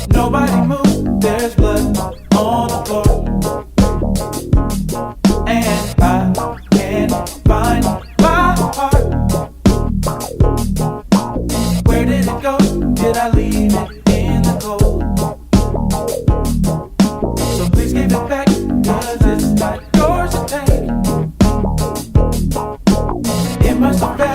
Nobody moves, there's blood on the floor, and I can't find my heart. Where did it go? Did I leave it in the cold? So please give it back, 'cause it's not yours to take. It must have